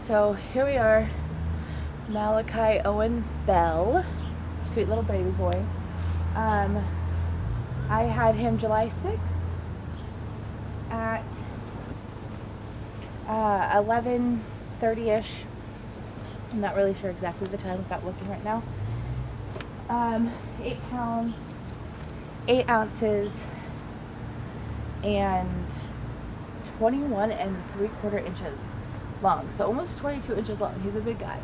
So here we are, Malachi Owen Bell, sweet little baby boy. I had him July 6th at 11:30ish. I'm not really sure exactly the time without looking right now. 8 pounds, 8 ounces, and 21 3/4 inches long. So almost 22 inches long. He's a big guy.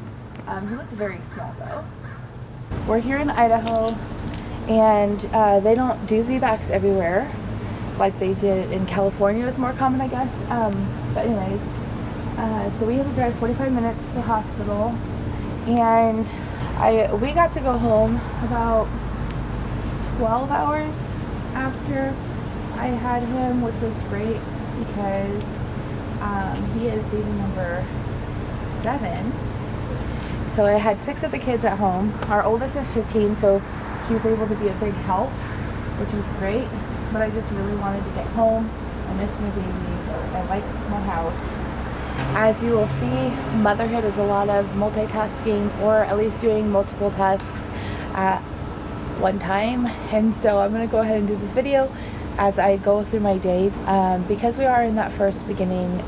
He looks very small though. We're here in Idaho, and they don't do VBACs everywhere like they did in California. It's more common, I guess. But anyways, so we had to drive 45 minutes to the hospital, and we got to go home about 12 hours after I had him, which was great because he is baby number 7. So I had 6 of the kids at home. Our oldest is 15, so she was able to be a big help, which was great. But I just really wanted to get home. I miss my babies. I like my house. As you will see, motherhood is a lot of multitasking, or at least doing multiple tasks at one time. And so I'm going to go ahead and do this video as I go through my day, because we are in that first beginning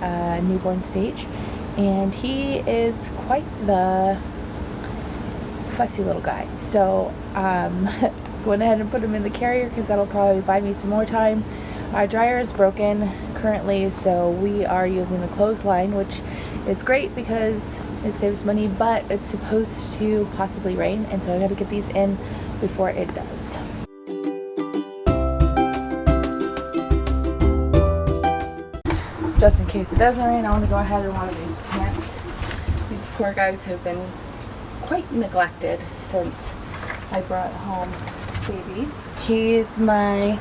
newborn stage, and he is quite the fussy little guy. So went ahead and put him in the carrier because that'll probably buy me some more time. Our dryer is broken currently, so we are using the clothesline, which is great because it saves money, but it's supposed to possibly rain, and so I got to get these in before it does. Just in case it doesn't rain, I want to go ahead and water these plants. These poor guys have been quite neglected since I brought home baby. He's my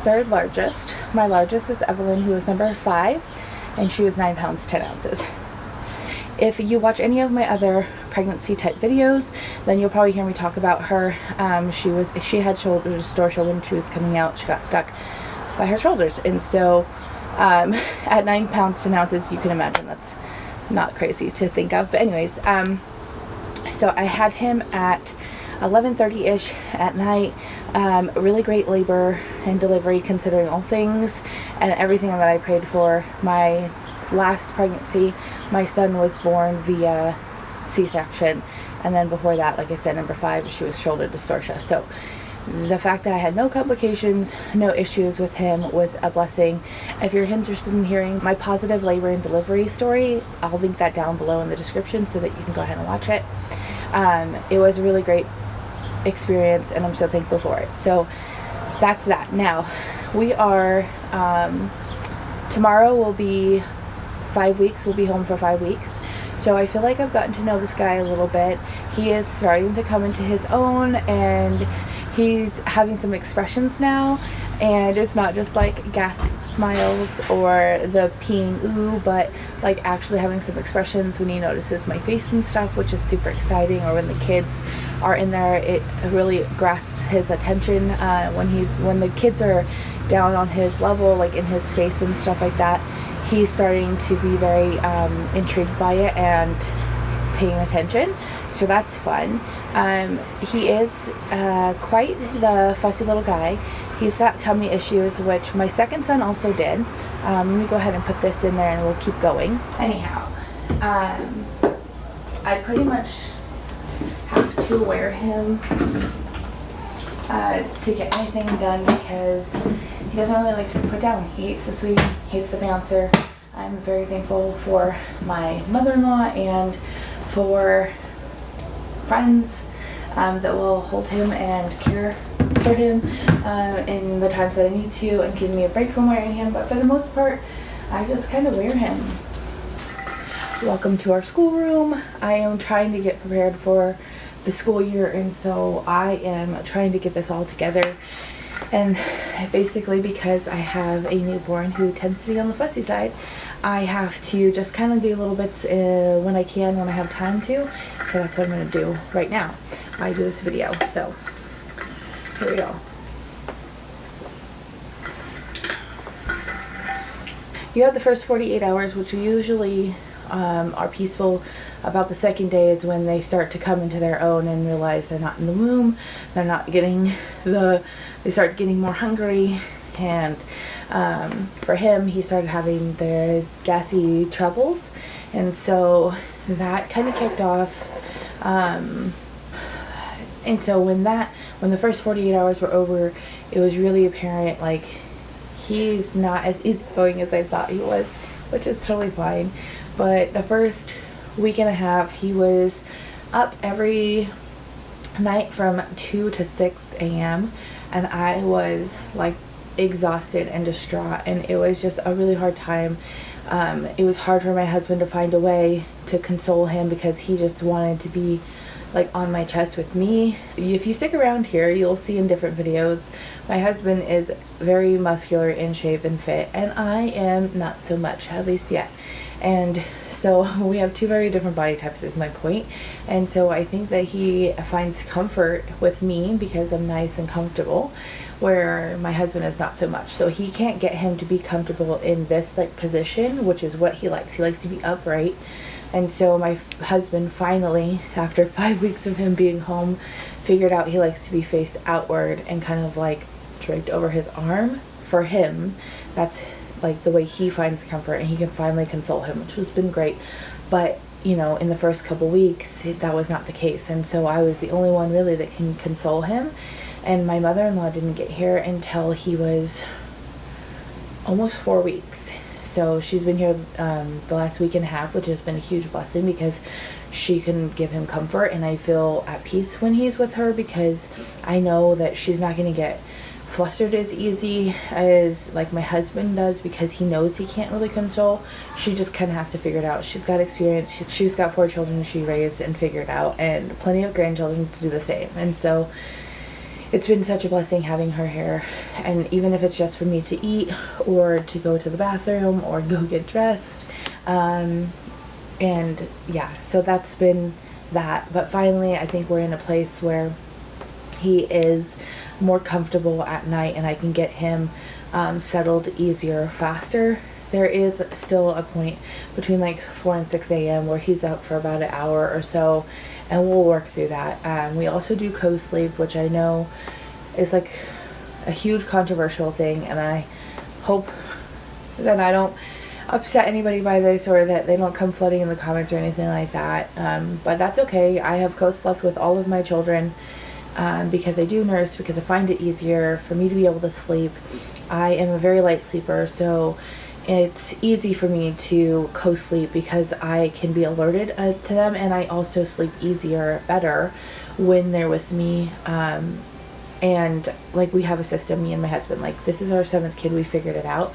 3rd largest. My largest is Evelyn, who is number 5, and she was 9 pounds 10 ounces. If you watch any of my other pregnancy type videos, then you'll probably hear me talk about her. She had shoulder dystocia when she was coming out. She got stuck by her shoulders, and so at 9 pounds 10 ounces, you can imagine that's not crazy to think of. But anyways, so I had him at 11:30ish at night. Really great labor and delivery considering all things and everything that I prayed for. My last pregnancy, my son was born via C-section, and then before that, like I said, number 5, she was shoulder dystocia. So the fact that I had no complications, no issues with him was a blessing. If you're interested in hearing my positive labor and delivery story, I'll link that down below in the description so that you can go ahead and watch it. It was a really great experience, and I'm so thankful for it. So that's that. Now we are tomorrow will be 5 weeks. We'll be home for 5 weeks. So I feel like I've gotten to know this guy a little bit. He is starting to come into his own, and he's having some expressions now, and it's not just like gas smiles or the peeing ooh, but like actually having some expressions when he notices my face and stuff, which is super exciting. Or when the kids are in there, it really grasps his attention. When the kids are down on his level, like in his face and stuff like that, he's starting to be very intrigued by it and paying attention. So that's fun. He is quite the fussy little guy. He's got tummy issues, which my second son also did. Let me go ahead and put this in there and we'll keep going. Anyhow, I pretty much have to wear him to get anything done because he doesn't really like to be put down. He hates the sweetie, hates the bouncer. I'm very thankful for my mother-in-law and for friends that will hold him and care for him in the times that I need to, and give me a break from wearing him. But for the most part, I just kind of wear him. Welcome to our schoolroom. I am trying to get prepared for the school year, and so I am trying to get this all together. And basically, because I have a newborn who tends to be on the fussy side, I have to just kind of do little bits when I can, when I have time to. So that's what I'm going to do right now. I do this video. So here we go. You have the first 48 hours, which are usually are peaceful. About the second day is when they start to come into their own and realize they're not in the womb, they're not getting they start getting more hungry. And for him, he started having the gassy troubles, and so that kind of kicked off. And so when the first 48 hours were over, it was really apparent, like, he's not as easygoing as I thought he was, which is totally fine. But the first week and a half, he was up every night from 2 to 6 a.m. and I was like exhausted and distraught, and it was just a really hard time. It was hard for my husband to find a way to console him because he just wanted to be like on my chest with me. If you stick around here, you'll see in different videos, my husband is very muscular, in shape, and fit, and I am not so much, at least yet. And so we have two very different body types, is my point. And so I think that he finds comfort with me because I'm nice and comfortable, where my husband is not so much. So he can't get him to be comfortable in this like position, which is what he likes. He likes to be upright. And so my husband finally, after 5 weeks of him being home, figured out he likes to be faced outward and kind of like draped over his arm. For him, that's like the way he finds comfort, and he can finally console him, which has been great. But you know, in the first couple weeks, that was not the case, and so I was the only one really that can console him. And my mother-in-law didn't get here until he was almost 4 weeks. So she's been here the last week and a half, which has been a huge blessing because she can give him comfort, and I feel at peace when he's with her because I know that she's not going to get flustered as easy as like my husband does, because he knows he can't really console. She just kind of has to figure it out. She's got experience. She's got 4 children she raised and figured out, and plenty of grandchildren to do the same. And so it's been such a blessing having her here. And even if it's just for me to eat or to go to the bathroom or go get dressed, and yeah, so that's been that. But finally I think we're in a place where he is more comfortable at night, and I can get him settled easier, faster. There is still a point between like 4 and 6 a.m. where he's out for about an hour or so, and we'll work through that. We also do co-sleep, which I know is like a huge controversial thing, and I hope that I don't upset anybody by this, or that they don't come flooding in the comments or anything like that. But that's okay. I have co-slept with all of my children because I do nurse, because I find it easier for me to be able to sleep. I am a very light sleeper, so it's easy for me to co-sleep because I can be alerted to them, and I also sleep easier, better when they're with me. And like, we have a system, me and my husband, like this is our 7th kid, we figured it out.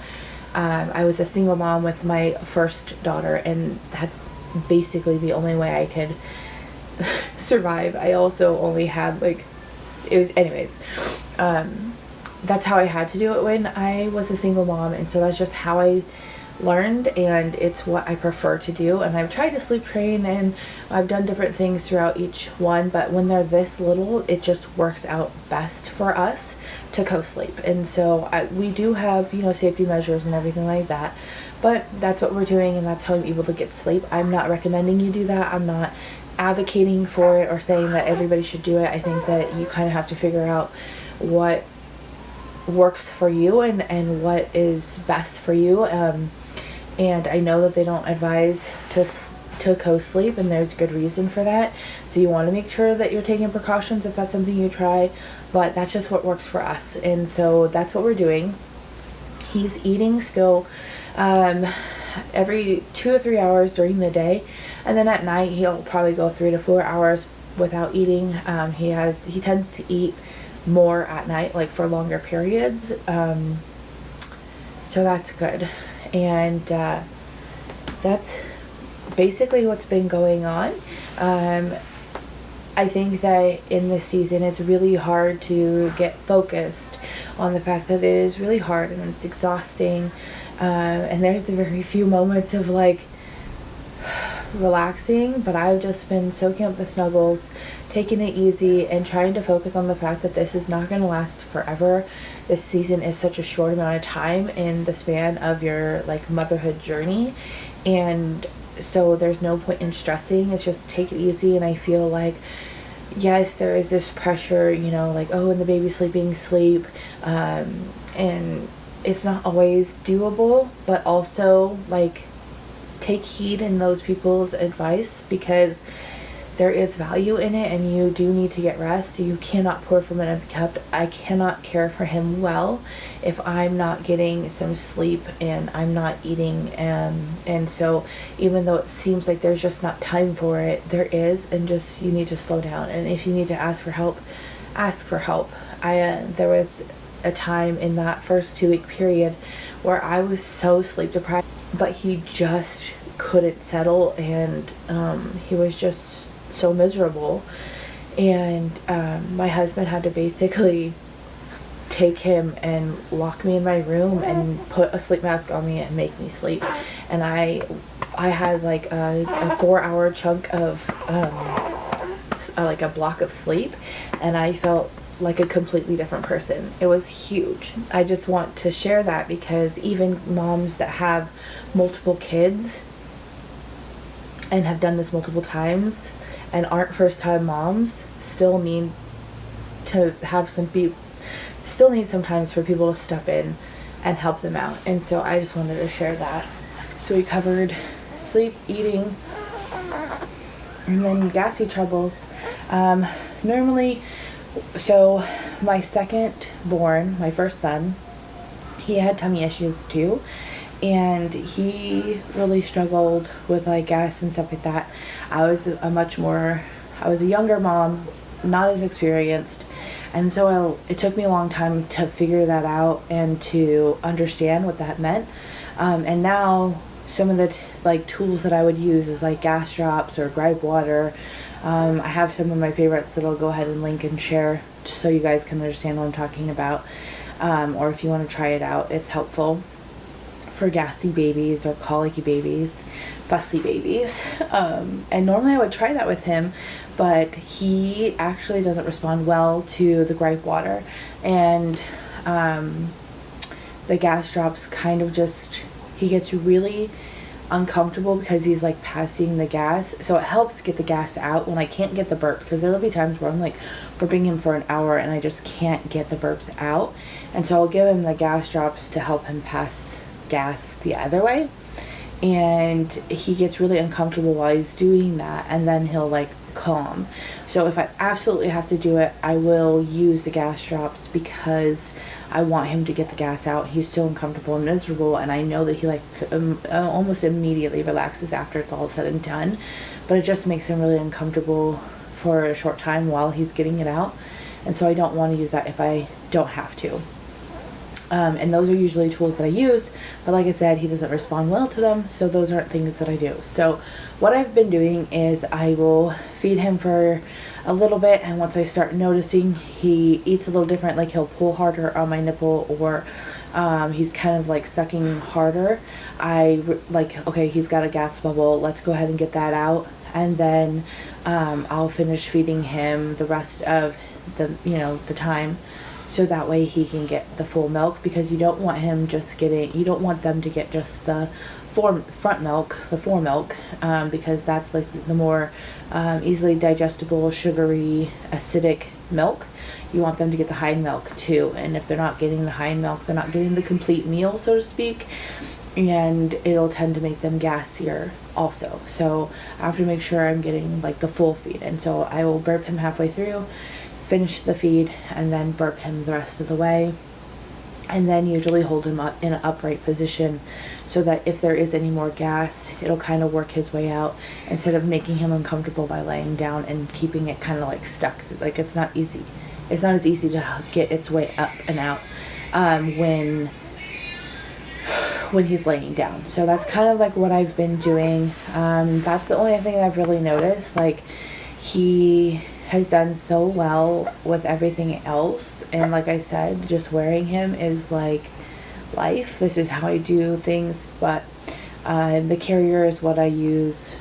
I was a single mom with my first daughter, and that's basically the only way I could survive. I also only had like, it was anyways, that's how I had to do it when I was a single mom, and so that's just how I learned, and it's what I prefer to do. And I've tried to sleep train, and I've done different things throughout each one, but when they're this little, it just works out best for us to co-sleep. And so we do have, you know, safety measures and everything like that, but that's what we're doing, and that's how I'm able to get sleep. I'm not recommending you do that. I'm not advocating for it or saying that everybody should do it. I think that you kind of have to figure out what works for you and what is best for you. And I know that they don't advise to co-sleep, and there's good reason for that. So you want to make sure that you're taking precautions if that's something you try, but that's just what works for us. And so that's what we're doing. He's eating still every 2 to 3 hours during the day, and then at night he'll probably go 3 to 4 hours without eating. He tends to eat more at night, like for longer periods, so that's good. And that's basically what's been going on. I think that in this season it's really hard to get focused on the fact that it is really hard and it's exhausting, and there's the very few moments of like relaxing, but I've just been soaking up the snuggles, taking it easy, and trying to focus on the fact that this is not going to last forever. This season is such a short amount of time in the span of your like motherhood journey, and so there's no point in stressing. It's just take it easy. And I feel like, yes, there is this pressure, you know, like, oh, when the baby's sleeping, sleep. And it's not always doable, but also, like, take heed in those people's advice, because there is value in it, and you do need to get rest. You cannot pour from an empty cup. I cannot care for him well if I'm not getting some sleep and I'm not eating. And so even though it seems like there's just not time for it, there is, and just you need to slow down. And if you need to ask for help, ask for help. There was a time in that first 2-week period where I was so sleep deprived, but he just couldn't settle, and he was just so miserable. And my husband had to basically take him and lock me in my room and put a sleep mask on me and make me sleep. And I had like a 4-hour chunk of like a block of sleep, and I felt like a completely different person. It was huge. I just want to share that, because even moms that have multiple kids and have done this multiple times and aren't first time moms still need to have still need sometimes for people to step in and help them out. And so I just wanted to share that. So we covered sleep, eating, and then gassy troubles. Normally, so my second born, my first son, he had tummy issues too, and he really struggled with like gas and stuff like that. I was a younger mom, not as experienced, and so it took me a long time to figure that out and to understand what that meant. And now some of the like tools that I would use is like gas drops or gripe water. I have some of my favorites that I'll go ahead and link and share, just so you guys can understand what I'm talking about. Or if you want to try it out, it's helpful for gassy babies or colicky babies, fussy babies. And normally I would try that with him, but he actually doesn't respond well to the gripe water. And the gas drops kind of he gets really uncomfortable because he's like passing the gas, so it helps get the gas out when I can't get the burp, because there will be times where I'm like burping him for an hour and I just can't get the burps out, and so I'll give him the gas drops to help him pass gas the other way. And he gets really uncomfortable while he's doing that, and then he'll like calm. So if I absolutely have to do it, I will use the gas drops, because I want him to get the gas out. He's so uncomfortable and miserable, and I know that he like almost immediately relaxes after it's all said and done, but it just makes him really uncomfortable for a short time while he's getting it out. And so I don't want to use that if I don't have to. And those are usually tools that I use, but like I said, he doesn't respond well to them, so those aren't things that I do. So what I've been doing is I will feed him for a little bit, and once I start noticing he eats a little different, like he'll pull harder on my nipple, or he's kind of like sucking harder, okay, he's got a gas bubble, let's go ahead and get that out, and then I'll finish feeding him the rest of the time, so that way he can get the full milk, because you don't want them to get just the front milk, the fore milk, because that's like the more easily digestible, sugary, acidic milk. You want them to get the hind milk too, and if they're not getting the hind milk, they're not getting the complete meal, so to speak, and it'll tend to make them gassier also. So I have to make sure I'm getting like the full feed, and so I will burp him halfway through, finish the feed, and then burp him the rest of the way, and then usually hold him up in an upright position, so that if there is any more gas, it'll kind of work his way out, instead of making him uncomfortable by laying down and keeping it kind of like stuck. Like it's not as easy to get its way up and out when he's laying down. So that's kind of like what I've been doing. That's the only thing I've really noticed. Like, he has done so well with everything else, and like I said, just wearing him is like life. This is how I do things. But the carrier is what I use.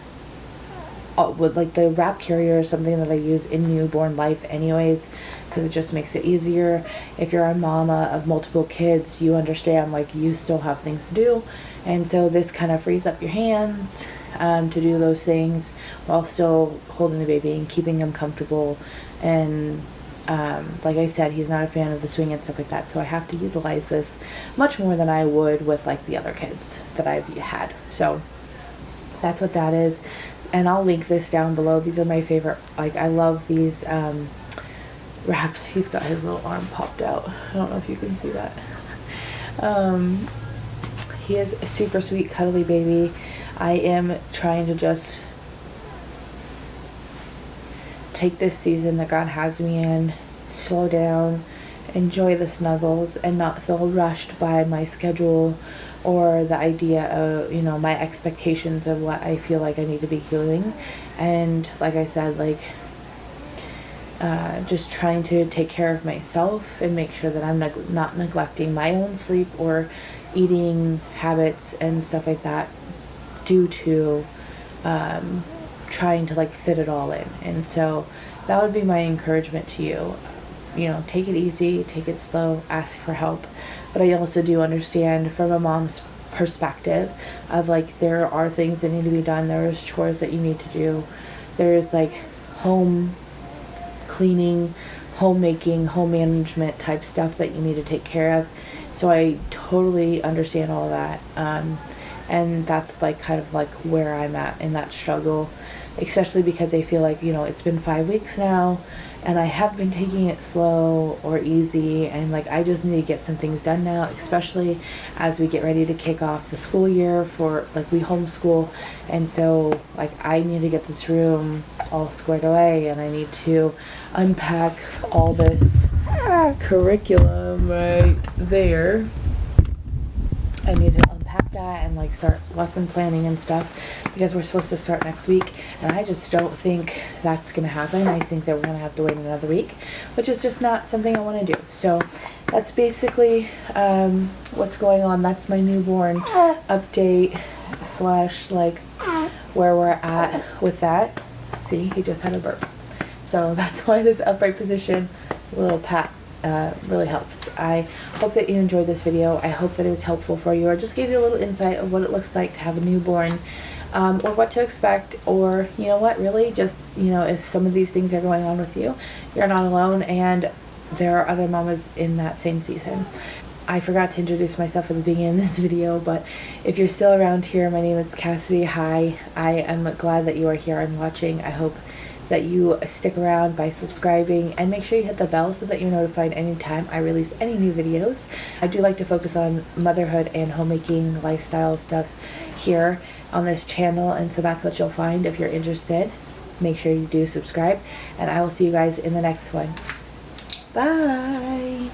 With like the wrap carrier is something that I use in newborn life anyways, because it just makes it easier. If you're a mama of multiple kids, you understand like you still have things to do, and so this kind of frees up your hands, to do those things while still holding the baby and keeping him comfortable. And like I said, he's not a fan of the swing and stuff like that, so I have to utilize this much more than I would with like the other kids that I've had. So that's what that is, and I'll link this down below. These are my favorite. Like, I love these wraps. He's got his little arm popped out. I don't know if you can see that. He is a super sweet, cuddly baby. I am trying to just take this season that God has me in, slow down, enjoy the snuggles, and not feel rushed by my schedule or the idea of, you know, my expectations of what I feel like I need to be doing. And like I said, like, just trying to take care of myself and make sure that I'm not neglecting my own sleep or eating habits and stuff like that due to trying to like fit it all in. And so that would be my encouragement to you. You know, take it easy, take it slow, ask for help. But I also do understand from a mom's perspective of like, there are things that need to be done. There's chores that you need to do. There's like home cleaning, homemaking, home management type stuff that you need to take care of. So I totally understand all that. And that's like kind of like where I'm at in that struggle, especially because I feel like, you know, it's been 5 weeks now and I have been taking it slow or easy, and like I just need to get some things done now, especially as we get ready to kick off the school year for like, we homeschool. And so like I need to get this room all squared away, and I need to unpack all this curriculum right there. I need to unpack that and like start lesson planning and stuff, because we're supposed to start next week, and I just don't think that's gonna happen. I think that we're gonna have to wait another week, which is just not something I want to do. So that's basically what's going on. That's my newborn update slash like where we're at with that. See, he just had a burp. So that's why this upright position, little pat, really helps. I hope that you enjoyed this video. I hope that it was helpful for you, or just gave you a little insight of what it looks like to have a newborn, or what to expect, or you know what, really just, you know, if some of these things are going on with you, you're not alone, and there are other mamas in that same season. I forgot to introduce myself at the beginning of this video, but if you're still around here, my name is Cassidy. Hi, I am glad that you are here and watching. I hope that you stick around by subscribing, and make sure you hit the bell so that you're notified anytime I release any new videos. I do like to focus on motherhood and homemaking lifestyle stuff here on this channel, and so that's what you'll find. If you're interested, make sure you do subscribe, and I will see you guys in the next one. Bye.